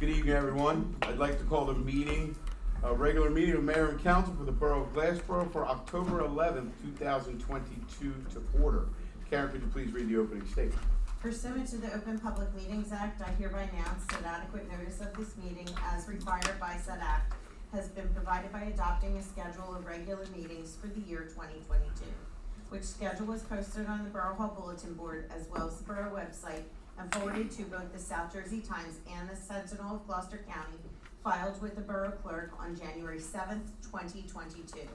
Good evening, everyone. I'd like to call the meeting, a regular meeting of Mayor and Council for the Borough of Glassboro for October 11th, 2022 to order. Karen, could you please read the opening statement? Pursuant to the Open Public Meetings Act, I hereby announce that adequate notice of this meeting, as required by said act, has been provided by adopting a schedule of regular meetings for the year 2022, which schedule was posted on the Borough Hall Bulletin Board as well as the Borough website and forwarded to both the South Jersey Times and the Sentinel of Gloucester County, filed with the Borough Clerk on January 7th, 2022.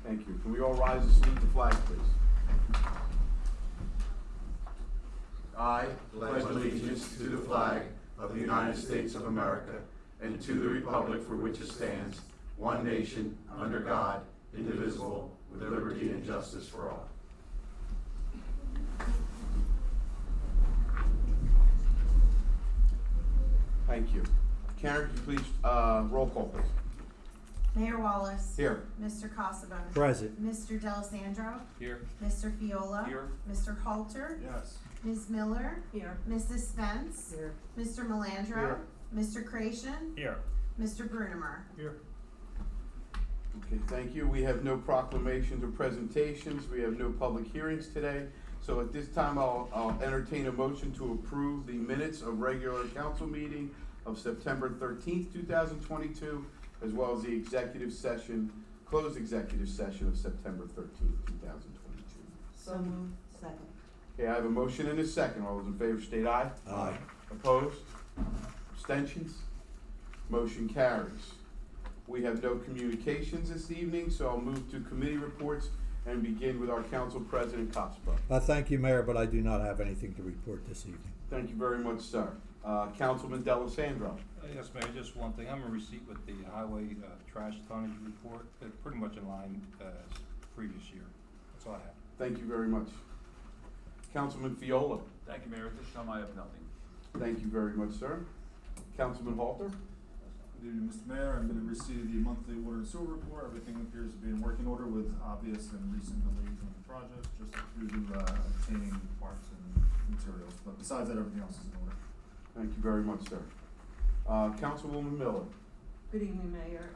Thank you. Can we all rise and salute the flag, please? I pledge allegiance to the flag of the United States of America and to the republic for which it stands, one nation, under God, indivisible, with liberty and justice for all. Thank you. Karen, could you please roll call, please? Mayor Wallace. Here. Mr. Casabon. Present. Mr. D'Alessandro. Here. Mr. Fiola. Here. Mr. Halter. Yes. Ms. Miller. Here. Mrs. Spence. Here. Mr. Melandro. Here. Mr. Creation. Here. Mr. Brunemer. Here. Okay, thank you. We have no proclamations or presentations. We have no public hearings today. So at this time, I'll entertain a motion to approve the minutes of regular council meeting of September 13th, 2022, as well as the executive session, closed executive session of September 13th, 2022. So moved. Second. Okay, I have a motion and a second. All those in favor state aye. Aye. Opposed? Abstentions? Motion carries. We have no communications this evening, so I'll move to committee reports and begin with our council president, Casabon. Thank you, Mayor, but I do not have anything to report this evening. Thank you very much, sir. Councilman D'Alessandro. Yes, Mayor, just one thing. I'm in receipt with the highway trash tonnage report. It's pretty much in line as previous year. That's all I have. Thank you very much. Councilman Fiola. Thank you, Mayor. At this time, I have nothing. Thank you very much, sir. Councilman Halter. Good evening, Mr. Mayor. I'm going to receive the monthly water and sewer report. Everything appears to be in working order with obvious and recent delays on the project, just due to obtaining parts and materials. But besides that, everything else is in order. Thank you very much, sir. Councilwoman Miller. Good evening, Mayor.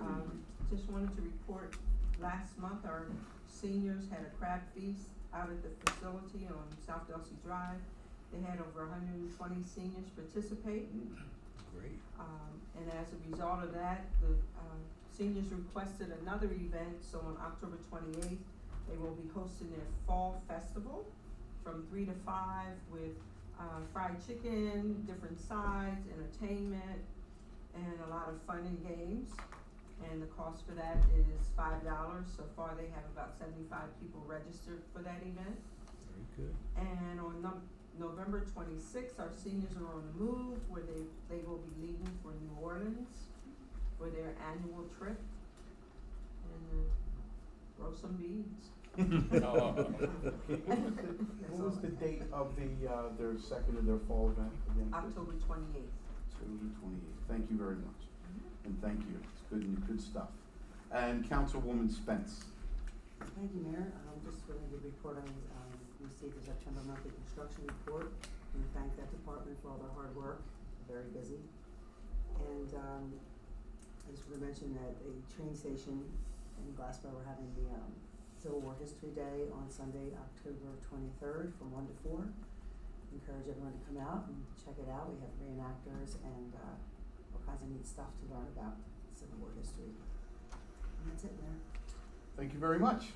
Just wanted to report, last month our seniors had a crab feast out at the facility on South Delsey Drive. They had over 120 seniors participate. Great. And as a result of that, the seniors requested another event, so on October 28th, they will be hosting their fall festival from 3 to 5 with fried chicken, different sides, entertainment, and a lot of fun and games. And the cost for that is $5. So far, they have about 75 people registered for that event. Very good. And on November 26th, our seniors are on the move, where they will be leaving for New Orleans for their annual trip and grow some beans. What was the date of their second of their fall event again? October 28th. October 28th. Thank you very much. And thank you. It's good stuff. And Councilwoman Spence. Thank you, Mayor. Just going to report on received the September monthly construction report, and thank that department for all their hard work. Very busy. And I just want to mention that a train station in Glassboro, we're having the Civil War History Day on Sunday, October 23rd from 1 to 4. Encourage everyone to come out and check it out. We have reenactors and all kinds of neat stuff to learn about Civil War history. And that's it, Mayor. Thank you very much.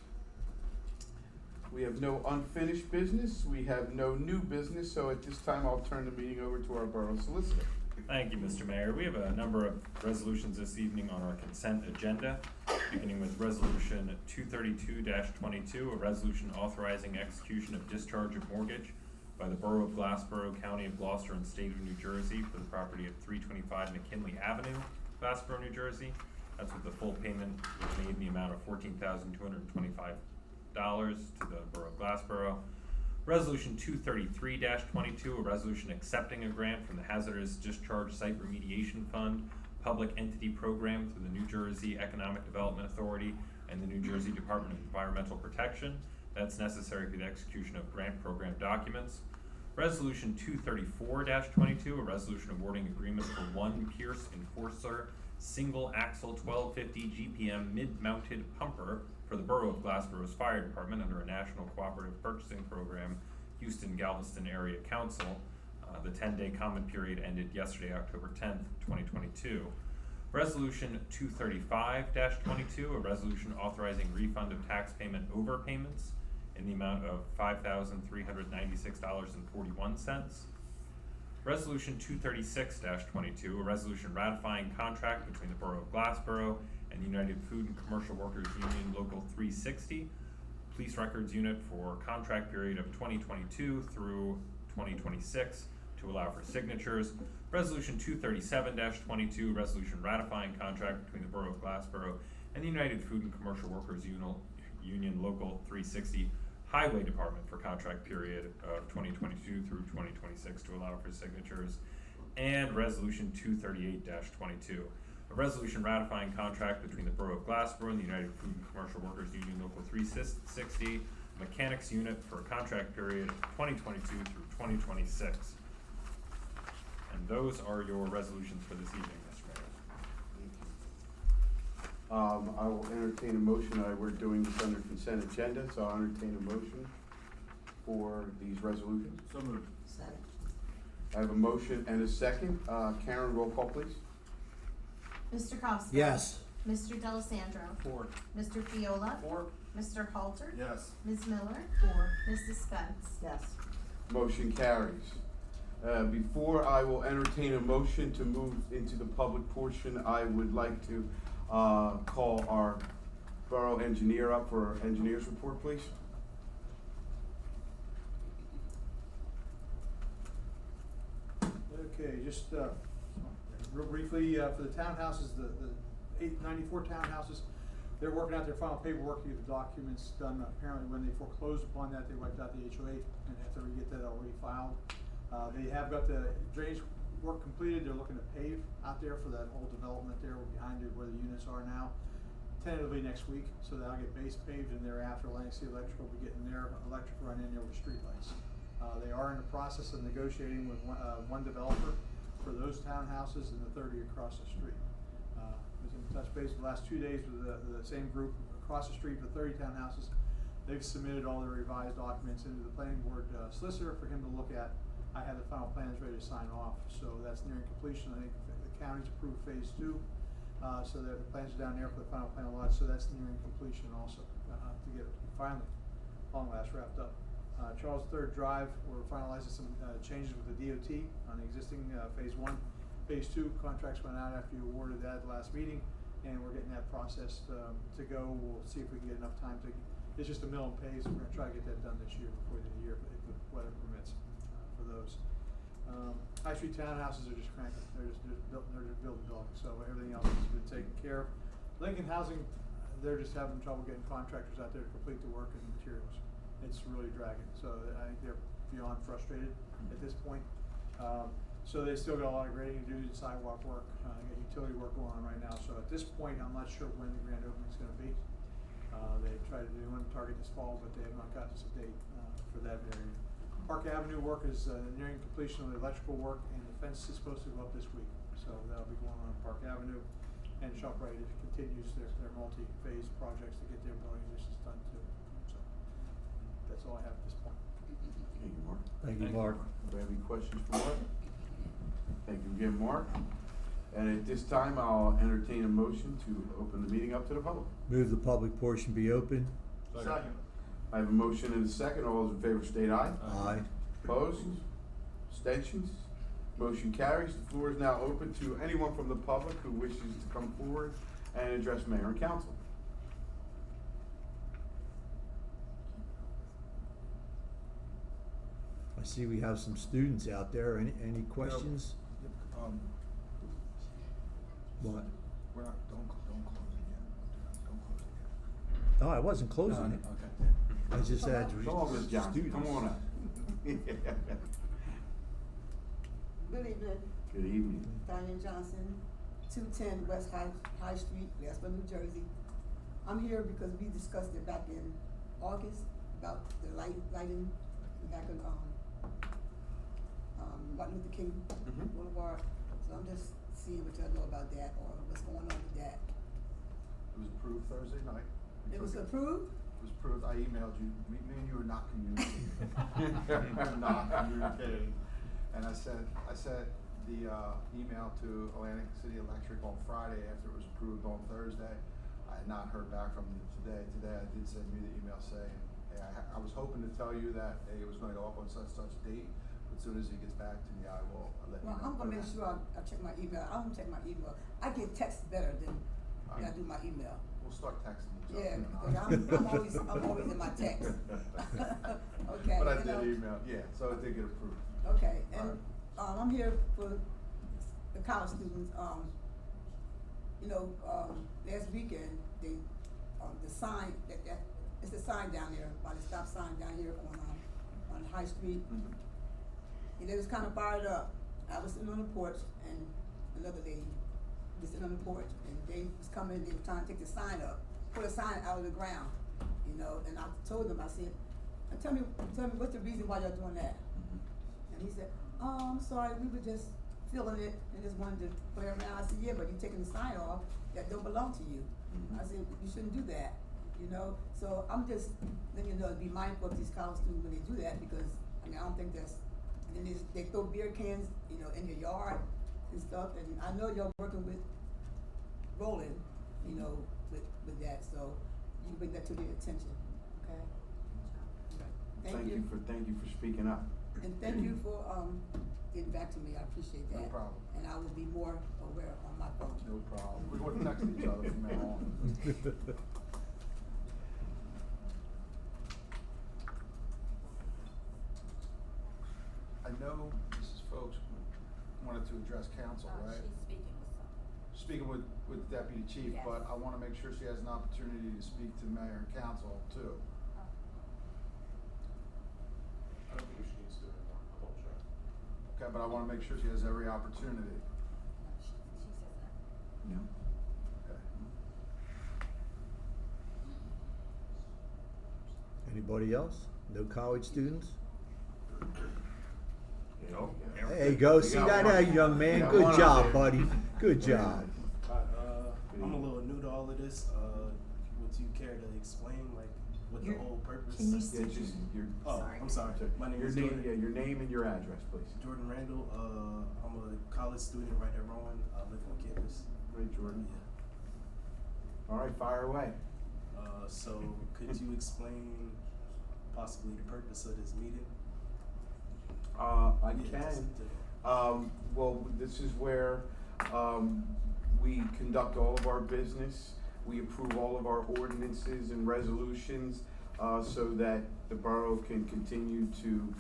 We have no unfinished business. We have no new business. So at this time, I'll turn the meeting over to our borough solicitor. Thank you, Mr. Mayor. We have a number of resolutions this evening on our consent agenda, beginning with Resolution 232-22, a resolution authorizing execution of discharge of mortgage by the Borough of Glassboro, County of Gloucester, and State of New Jersey for the property of 325 McKinley Avenue, Glassboro, New Jersey. That's with the full payment was made in the amount of $14,225 to the Borough of Glassboro. Resolution 233-22, a resolution accepting a grant from the Hazardous Discharge Site Remediation Fund Public Entity Program through the New Jersey Economic Development Authority and the New Jersey Department of Environmental Protection. That's necessary for the execution of grant program documents. Resolution 234-22, a resolution awarding agreement for one Pierce Enforcer single axle 1250 GPM mid-mounted pumper for the Borough of Glassboro's Fire Department under a National Cooperative Purchasing Program, Houston Galveston Area Council. The 10-day comment period ended yesterday, October 10th, 2022. Resolution 235-22, a resolution authorizing refund of tax payment overpayments in the amount of $5,396.41. Resolution 236-22, a resolution ratifying contract between the Borough of Glassboro and the United Food and Commercial Workers Union Local 360, Police Records Unit for contract period of 2022 through 2026 to allow for signatures. Resolution 237-22, resolution ratifying contract between the Borough of Glassboro and the United Food and Commercial Workers Union Local 360 Highway Department for contract period of 2022 through 2026 to allow for signatures. And Resolution 238-22, a resolution ratifying contract between the Borough of Glassboro and the United Food and Commercial Workers Union Local 360 Mechanics Unit for a contract period of 2022 through 2026. And those are your resolutions for this evening, Mr. Mayor. I will entertain a motion. We're doing this under consent agenda, so I'll entertain a motion for these resolutions. So moved. Second. I have a motion and a second. Karen, roll call, please. Mr. Costa? Yes. Mr. D'Alessandro? Four. Mr. Fiola? Four. Mr. Halter? Yes. Ms. Miller? Mrs. Spence? Yes. Motion carries. Before I will entertain a motion to move into the public portion, I would like to call our borough engineer up for our engineer's report, please. Okay, just real briefly, for the townhouses, the 894 townhouses, they're working out their final paperwork to get the documents done. Apparently, when they foreclosed upon that, they wiped out the HOA, and after we get that already filed. They have got the drainage work completed. They're looking to pave out there for that whole development there behind it where the units are now, tentatively next week. So that'll get base paved, and thereafter Lancaster Electric will be getting their electric run in there with streetlights. They are in the process of negotiating with one developer for those townhouses and the 30 across the street. I was in touch base the last 2 days with the same group across the street for 30 townhouses. They've submitted all the revised documents into the planning board solicitor for him to look at. I have the final plans ready to sign off, so that's nearing completion. I think the county's approved phase 2, so the plans are down there for the final plan lot, so that's nearing completion also, to get it finally, long last, wrapped up. Charles III Drive, we're finalizing some changes with the DOT on the existing phase 1. Phase 2 contracts went out after you awarded that last meeting, and we're getting that process to go. We'll see if we can get enough time to, it's just a mill and pave, so we're gonna try to get that done this year before the end of the year, if the weather permits. Those high street townhouses are just cranking. They're just building dog. So everything else has been taken care of. Lincoln Housing, they're just having trouble getting contractors out there to complete the work and materials. It's really dragging. So I think they're beyond frustrated at this point. So they still got a lot of grading to do, sidewalk work, got utility work going on right now. So at this point, I'm not sure when the grand opening is going to be. They tried to do one target this fall, but they have not gotten us a date for that area. Park Avenue work is nearing completion of the electrical work, and the fence is supposed to go up this week. So that'll be going on Park Avenue. And ShopRite continues their multi-phase projects to get their building additions done too. So that's all I have at this point. Thank you, Mark. Thank you, Mark. Do we have any questions for Mark? Thank you again, Mark. And at this time, I'll entertain a motion to open the meeting up to the public. Move the public portion be open. Second. I have a motion and a second. All those in favor state aye. Aye. Opposed? Abstentions? Motion carries. The floor is now open to anyone from the public who wishes to come forward and address mayor and council. I see we have some students out there. Any questions? What? We're not, don't close it yet. Don't close it yet. No, I wasn't closing it. Okay. I just had Come on, Ms. Johnson, students. come on up. Good evening, Good evening. Diane Johnson, 210 West High Street, Glassboro, New Jersey. I'm here because we discussed it back in August about the lighting back in Martin Luther King Mhm. Boulevard. So I'm just seeing what y'all know about that or what's going on with that. It was approved Thursday night. We It was took approved? It was approved, I emailed you, me and you were not communicating. We were not communicating. And I sent the, email to Atlantic City Electric on Friday after it was approved on Thursday. I had not heard back from them today. Today I did send you the email saying, hey, I was hoping to tell you that, hey, it was gonna go up on such date. As soon as he gets back to me, I will let you know. Well, I'm gonna make sure I check my email. I don't check my email. I get text better than I do my email. We'll start texting each other. Yeah, you know. because I'm always in my text. Okay. But I you know. did email, yeah, so it did get approved. Okay, and, Alright. I'm here for the college students, last weekend, the sign, it's a sign down there, by the stop sign down here on High Street. Mhm. And they was kinda fired up. I was sitting on the porch and another lady was sitting on the porch and they was coming, they were trying to take the sign up, pull the sign out of the ground, and I told them, I said, tell me what's the reason why y'all doing that? And he said, oh, I'm sorry, we were just feeling it and just wanted to play around. I said, yeah, but you taking the sign off that don't belong to you. Mhm. I said, you shouldn't do that, So I'm just letting you know, be mindful of these college students when they do that because, I don't think that's, and then they throw beer cans, in your yard and stuff. And I know y'all working with Roland, with that, so you bring that to their attention, okay? Thank you for speaking up. And thank you for, getting back to me, I appreciate that. No problem. And I will be more aware on my phone. No problem. We're going to text each other from now on. I know Mrs. Folks wanted to address council, right? She's speaking with someone. Speaking with the deputy chief, Yes. but I wanna make sure she has an opportunity to speak to the mayor and council too. I don't think she needs to anymore, I'll double check. Okay, but I wanna make sure she has every opportunity. She says that. No. Okay. Anybody else? No college students? Nope. Hey, go see that out, young man. Yeah, Good one job, up there. buddy. Good job. Hi, I'm a little new to all of this. Would you care to explain, like, what the whole purpose? Can you Yeah, just your, Oh, Sorry. I'm sorry. My name your is name, Jordan. yeah, your name and your address, please. Jordan Randall. I'm a college student right at Rowan. I live on campus. Great, Jordan. Yeah. All right, fire away. So could you explain possibly the purpose of this meeting? I Yeah, just can. to- Well, this is where, we conduct all of our business. We approve all of our ordinances and resolutions, so that the borough can continue to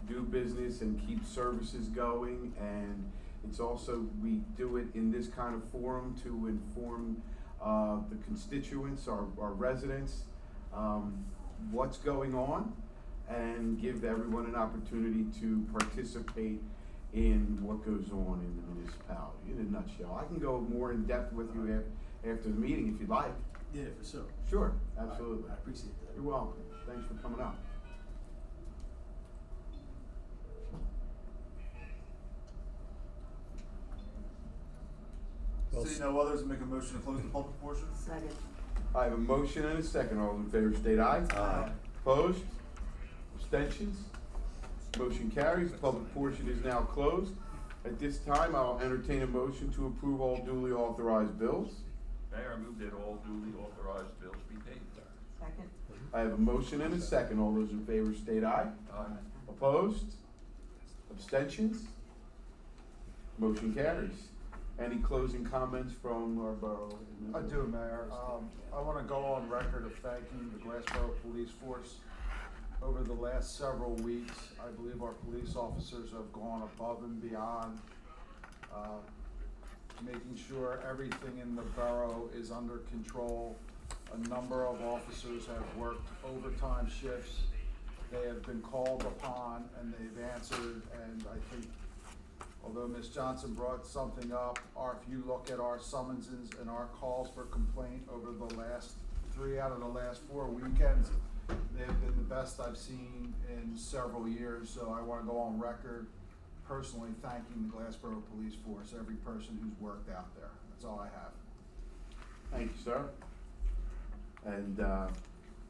do business and keep services going. And it's also, we do it in this kind of forum to inform, the constituents, our residents, what's going on, and give everyone an opportunity to participate in what goes on in the municipality, in a nutshell. I can go more in depth with you after the meeting if you'd like. Yeah, for sure. Sure, absolutely. I appreciate that. You're welcome. Thanks for coming up. Well, See no others, make a motion to close the public portion? Second. I have a motion and a second. All those in favor state aye. Aye. Opposed? Abstentions? Motion carries. The public portion is now closed. At this time, I'll entertain a motion to approve all duly authorized bills. Mayor, I move that all duly authorized bills be paid. Second. I have a motion and a second. All those in favor state aye. Aye. Opposed? Abstentions? Motion carries. Any closing comments from our borough? I do, Mayor. I want to go on record of thanking the Glassboro Police Force. Over the last several weeks, I believe our police officers have gone above and beyond, making sure everything in the borough is under control. A number of officers have worked overtime shifts. They have been called upon and they've answered, and I think although Ms. Johnson brought something up, if you look at our summonses and our calls for complaint over the last 3 out of the last 4 weekends, they've been the best I've seen in several years. So I want to go on record personally thanking the Glassboro Police Force, every person who's worked out there. That's all I have. Thank you, sir. And,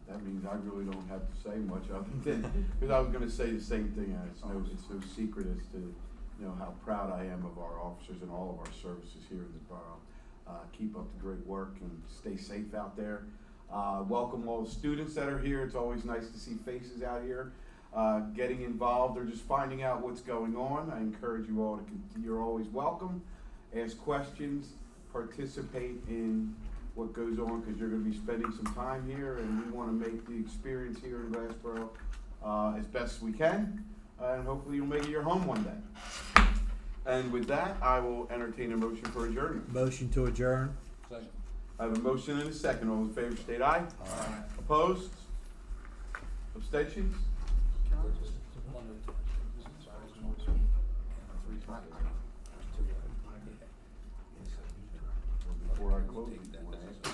that means I really don't have to say much other than, because I was gonna say the same thing, and it's no secret as to, you know, how proud I am of our officers and all of our services here in the borough. Keep up the great work and stay safe out there. Welcome all the students that are here. It's always nice to see faces out here, getting involved or just finding out what's going on. I encourage you all to, you're always welcome. Ask questions, participate in what goes on, because you're going to be spending some time here, and we want to make the experience here in Glassboro as best we can, and hopefully you'll make it your home one day. And with that, I will entertain a motion for adjournment. Motion to adjourn? Second. I have a motion and a second. All in favor state aye. Aye. Opposed? Abstentions? Before I close,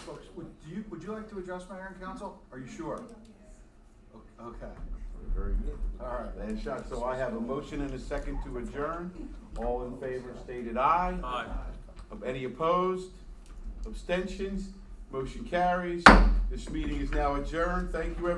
Folks, would you like to address Mayor and Council? Are you sure? Okay. very good. All right, and shot. So I have a motion and a second to adjourn. All in favor stated aye. Aye. Any opposed? Abstentions? Motion carries. This meeting is now adjourned. Thank you, everyone.